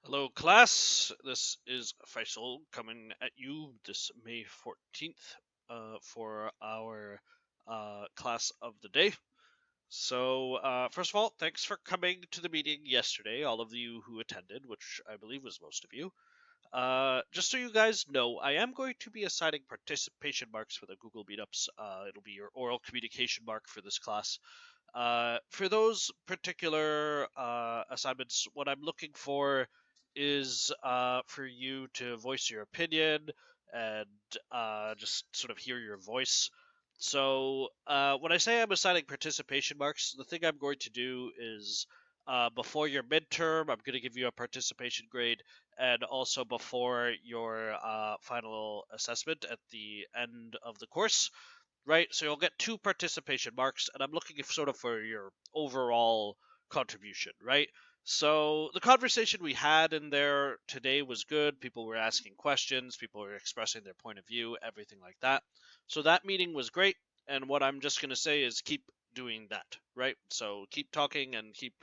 Hello, class. This is Faisal coming at you this May 14th for our class of the day. So, first of all, thanks for coming to the meeting yesterday, all of you who attended, which I believe was most of you. Just so you guys know, I am going to be assigning participation marks for the Google Meetups. It'll be your oral communication mark for this class. For those particular assignments, what I'm looking for is for you to voice your opinion and just sort of hear your voice. So when I say I'm assigning participation marks, the thing I'm going to do is before your midterm, I'm going to give you a participation grade, and also before your final assessment at the end of the course, right? So you'll get 2 participation marks, and I'm looking sort of for your overall contribution, right? So the conversation we had in there today was good. People were asking questions, people were expressing their point of view, everything like that. So that meeting was great, and what I'm just going to say is keep doing that, right? So keep talking and keep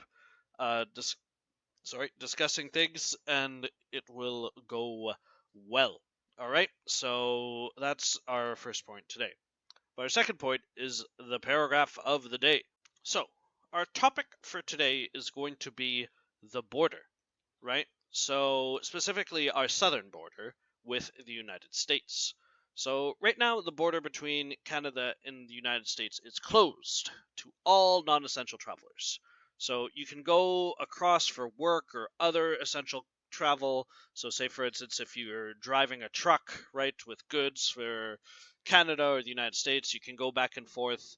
discussing things, and it will go well. All right, so that's our first point today. But our second point is the paragraph of the day. So, our topic for today is going to be the border, right? So, specifically our southern border with the United States. So, right now, the border between Canada and the United States is closed to all non essential travelers. So, you can go across for work or other essential travel. So, say for instance, if you're driving a truck, right, with goods for Canada or the United States, you can go back and forth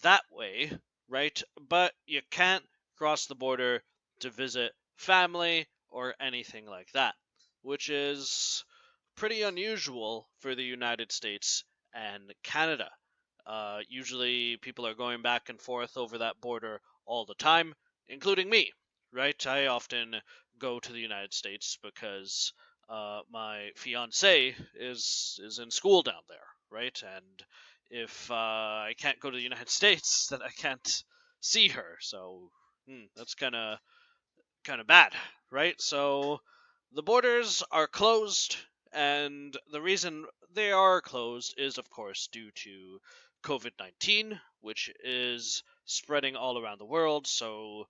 that way, right? But you can't cross the border to visit family or anything like that, which is pretty unusual for the United States and Canada. Usually, people are going back and forth over that border all the time, including me, right? I often go to the United States because my fiance is in school down there, right? And if I can't go to the United States, then I can't see her. So that's kind of bad, right? So the borders are closed, and the reason they are closed is, of course, due to COVID-19, which is spreading all around the world. So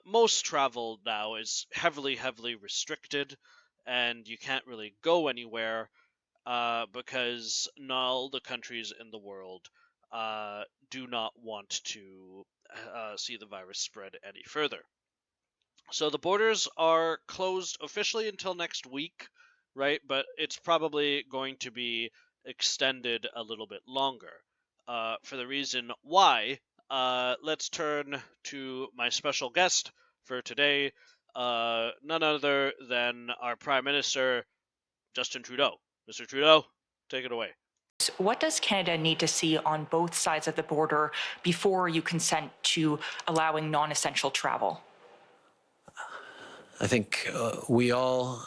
most travel now is heavily restricted, and you can't really go anywhere because not all the countries in the world do not want to see the virus spread any further. So the borders are closed officially until next week, right? But it's probably going to be extended a little bit longer. For the reason why, let's turn to my special guest for today, none other than our Prime Minister, Justin Trudeau. Mr. Trudeau, take it away. What does Canada need to see on both sides of the border before you consent to allowing non-essential travel? I think we all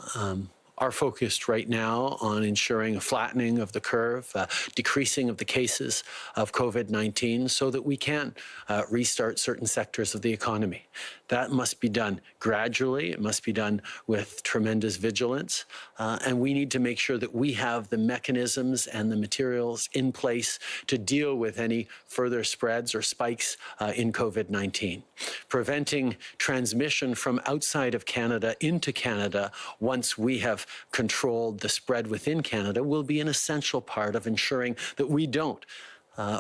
are focused right now on ensuring a flattening of the curve, decreasing of the cases of COVID-19 so that we can restart certain sectors of the economy. That must be done gradually. It must be done with tremendous vigilance. And we need to make sure that we have the mechanisms and the materials in place to deal with any further spreads or spikes in COVID-19. Preventing transmission from outside of Canada into Canada once we have controlled the spread within Canada will be an essential part of ensuring that we don't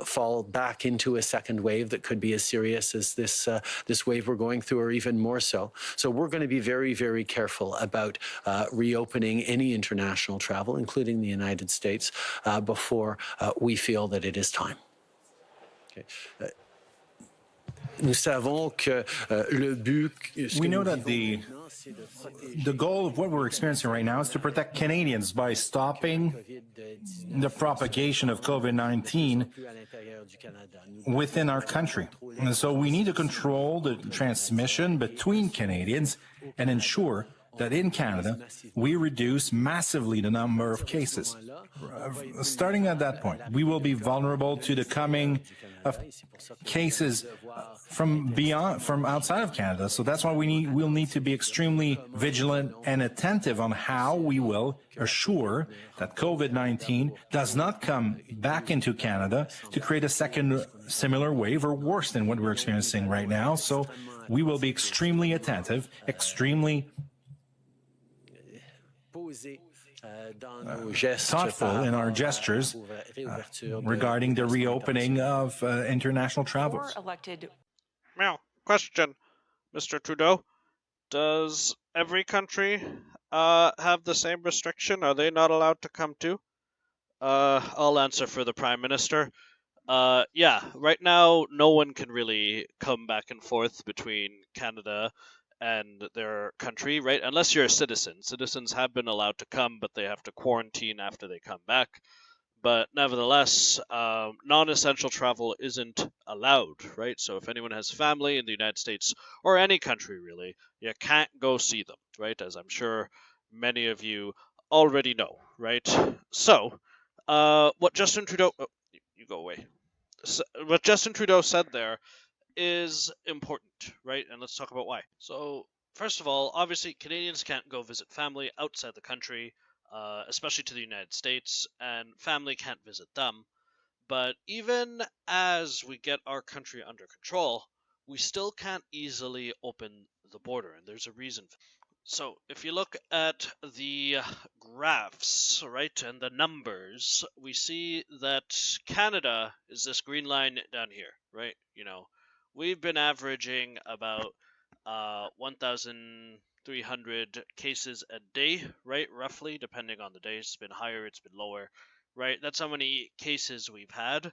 fall back into a second wave that could be as serious as this wave we're going through, or even more so. So we're going to be very careful about reopening any international travel, including the United States, before we feel that it is time. Okay. We know that the goal of what we're experiencing right now is to protect Canadians by stopping the propagation of COVID-19 within our country. And so we need to control the transmission between Canadians and ensure that in Canada, we reduce massively the number of cases. Starting at that point, we will be vulnerable to the coming of cases from outside of Canada. So that's why we'll need to be extremely vigilant and attentive on how we will assure that COVID-19 does not come back into Canada to create a second similar wave or worse than what we're experiencing right now. So we will be extremely attentive, extremely thoughtful in our gestures regarding the reopening of international travels. Now, question, Mr. Trudeau. Does every country have the same restriction? Are they not allowed to come too? I'll answer for the Prime Minister. Yeah, right now no one can really come back and forth between Canada and their country, right? Unless you're a citizen. Citizens have been allowed to come, but they have to quarantine after they come back. But nevertheless, non-essential travel isn't allowed, right? So if anyone has family in the United States or any country really, you can't go see them, right? As I'm sure many of you already know, right? So, what Justin Trudeau, oh, you go away. So, what Justin Trudeau said there is important, right? And let's talk about why. So, first of all, obviously, Canadians can't go visit family outside the country, especially to the United States, and family can't visit them. But even as we get our country under control, we still can't easily open the border, and there's a reason for that. So, if you look at the graphs, right, and the numbers, we see that Canada is this green line down here, right? We've been averaging about 1,300 cases a day, right, roughly, depending on the day. It's been higher, it's been lower, right? That's how many cases we've had.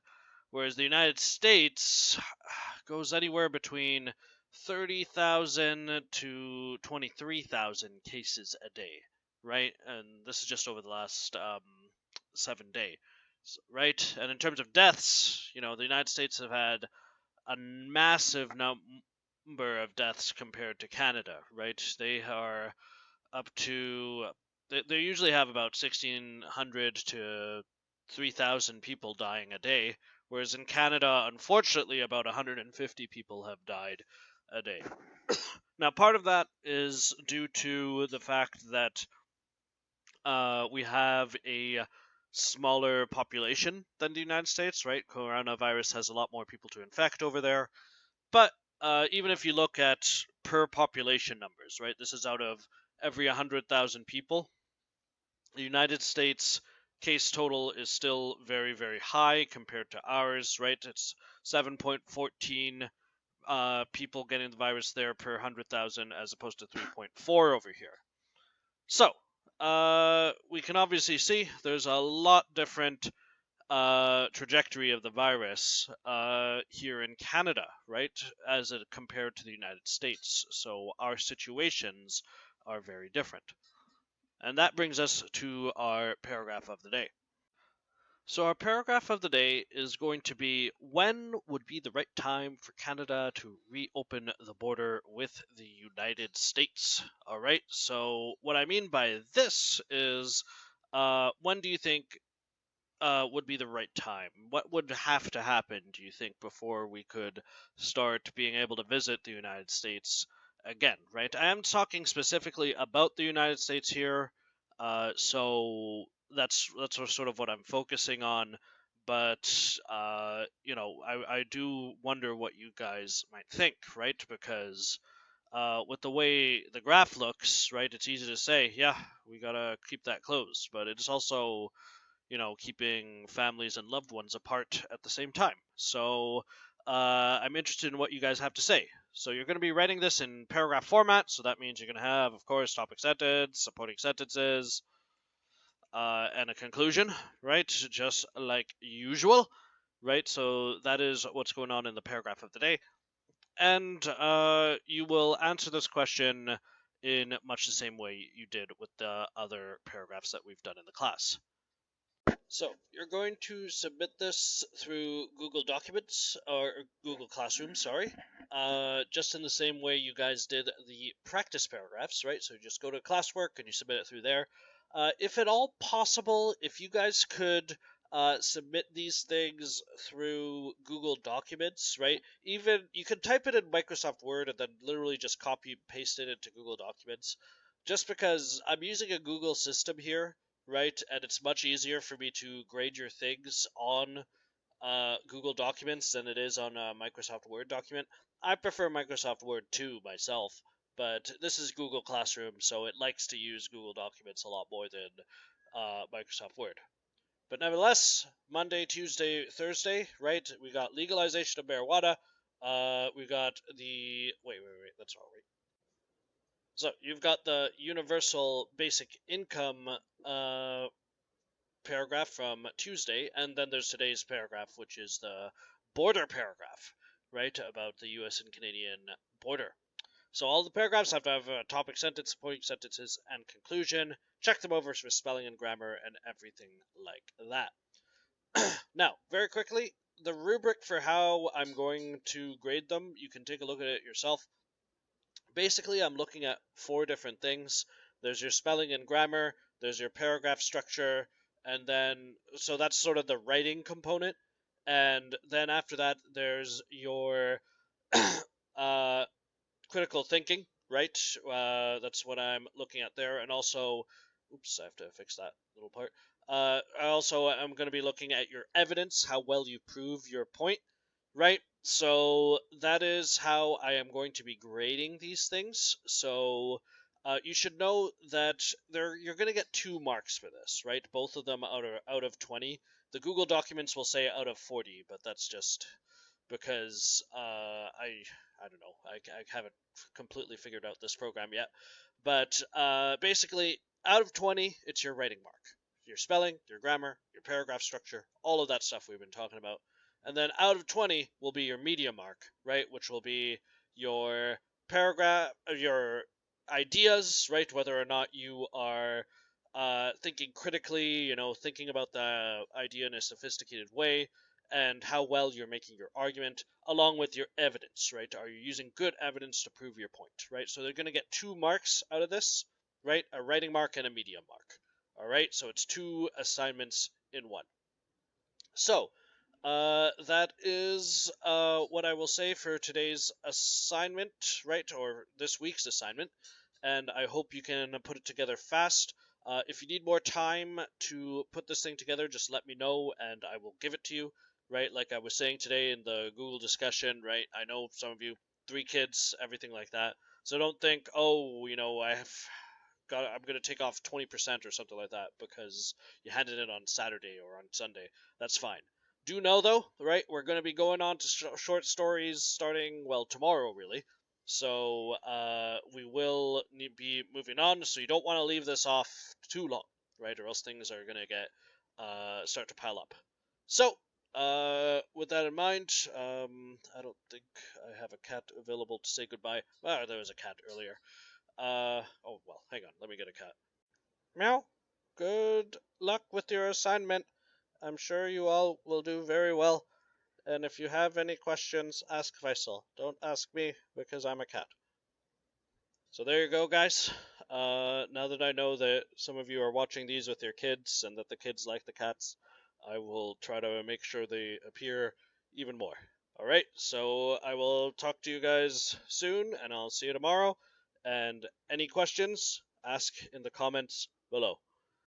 Whereas the United States goes anywhere between 30,000 to 23,000 cases a day, right? And this is just over the last 7 days, right? And in terms of deaths, the United States have had a massive number of deaths compared to Canada, right? They are up to, they usually have about 1,600 to 3,000 people dying a day, whereas in Canada, unfortunately, about 150 people have died a day. Now, part of that is due to the fact that we have a smaller population than the United States, right? Coronavirus has a lot more people to infect over there. But even if you look at per population numbers, right? This is out of every 100,000 people. The United States case total is still very, very high compared to ours, right? It's 7.14 people getting the virus there per 100,000 as opposed to 3.4 over here. So, we can obviously see there's a lot different trajectory of the virus here in Canada, right, as it compared to the United States. So our situations are very different. And that brings us to our paragraph of the day. So our paragraph of the day is going to be, when would be the right time for Canada to reopen the border with the United States? All right, so what I mean by this is, when do you think would be the right time? What would have to happen, do you think, before we could start being able to visit the United States again, right? I am talking specifically about the United States here, so that's sort of what I'm focusing on. But I do wonder what you guys might think, right? Because with the way the graph looks, right, it's easy to say, yeah, we gotta keep that closed, but it's also keeping families and loved ones apart at the same time. So I'm interested in what you guys have to say. So you're going to be writing this in paragraph format. So that means you're going to have, of course, topic sentence, supporting sentences, and a conclusion, right? Just like usual, right? So that is what's going on in the paragraph of the day. And you will answer this question in much the same way you did with the other paragraphs that we've done in the class. So you're going to submit this through Google Documents or Google Classroom, sorry. just in the same way you guys did the practice paragraphs, right? So you just go to classwork and you submit it through there. If at all possible, if you guys could submit these things through Google Documents, right? Even you can type it in Microsoft Word and then literally just copy and paste it into Google Documents. Just because I'm using a Google system here, right? And it's much easier for me to grade your things on Google Documents than it is on a Microsoft Word document. I prefer Microsoft Word too myself, but this is Google Classroom, so it likes to use Google Documents a lot more than Microsoft Word. But nevertheless, Monday, Tuesday, Thursday, right? We got legalization of marijuana. We got the wait, that's wrong. Right? So you've got the universal basic income paragraph from Tuesday, and then there's today's paragraph, which is the border paragraph, right, about the U.S. and Canadian border. So all the paragraphs have to have a topic sentence, supporting sentences, and conclusion. Check them over for spelling and grammar and everything like that. Now, very quickly, the rubric for how I'm going to grade them, you can take a look at it yourself. Basically, I'm looking at 4 different things. There's your spelling and grammar, there's your paragraph structure, and then, so that's sort of the writing component. And then after that, there's your critical thinking, right? That's what I'm looking at there. And also, oops, I have to fix that little part. I also am going to be looking at your evidence, how well you prove your point, right? So that is how I am going to be grading these things. So you should know that you're going to get 2 marks for this, right? Both of them out of 20. The Google Documents will say out of 40, but that's just because I don't know. I haven't completely figured out this program yet. But basically, out of 20, it's your writing mark. Your spelling, your grammar, your paragraph structure, all of that stuff we've been talking about. And then out of 20 will be your media mark, right? Which will be your paragraph, your ideas, right? Whether or not you are thinking critically, thinking about the idea in a sophisticated way, and how well you're making your argument, along with your evidence, right? Are you using good evidence to prove your point, right? So they're going to get 2 marks out of this, right? A writing mark and a media mark. All right, so it's 2 assignments in one. So that is what I will say for today's assignment, right? Or this week's assignment. And I hope you can put it together fast. If you need more time to put this thing together, just let me know and I will give it to you, right? Like I was saying today in the Google discussion, right? I know some of you, 3 kids, everything like that. So don't think, oh, I'm going to take off 20% or something like that because you handed it on Saturday or on Sunday. That's fine. Do know, though, right, we're going to be going on to short stories starting, well, tomorrow, really. So we will be moving on, so you don't want to leave this off too long, right, or else things are going to get start to pile up. So with that in mind, I don't think I have a cat available to say goodbye. Well, there was a cat earlier. Oh, well, hang on. Let me get a cat. Meow. Good luck with your assignment. I'm sure you all will do very well. And if you have any questions, ask Faisal. Don't ask me, because I'm a cat. So there you go, guys. Now that I know that some of you are watching these with your kids and that the kids like the cats, I will try to make sure they appear even more. Alright, so I will talk to you guys soon, and I'll see you tomorrow. And any questions, ask in the comments below.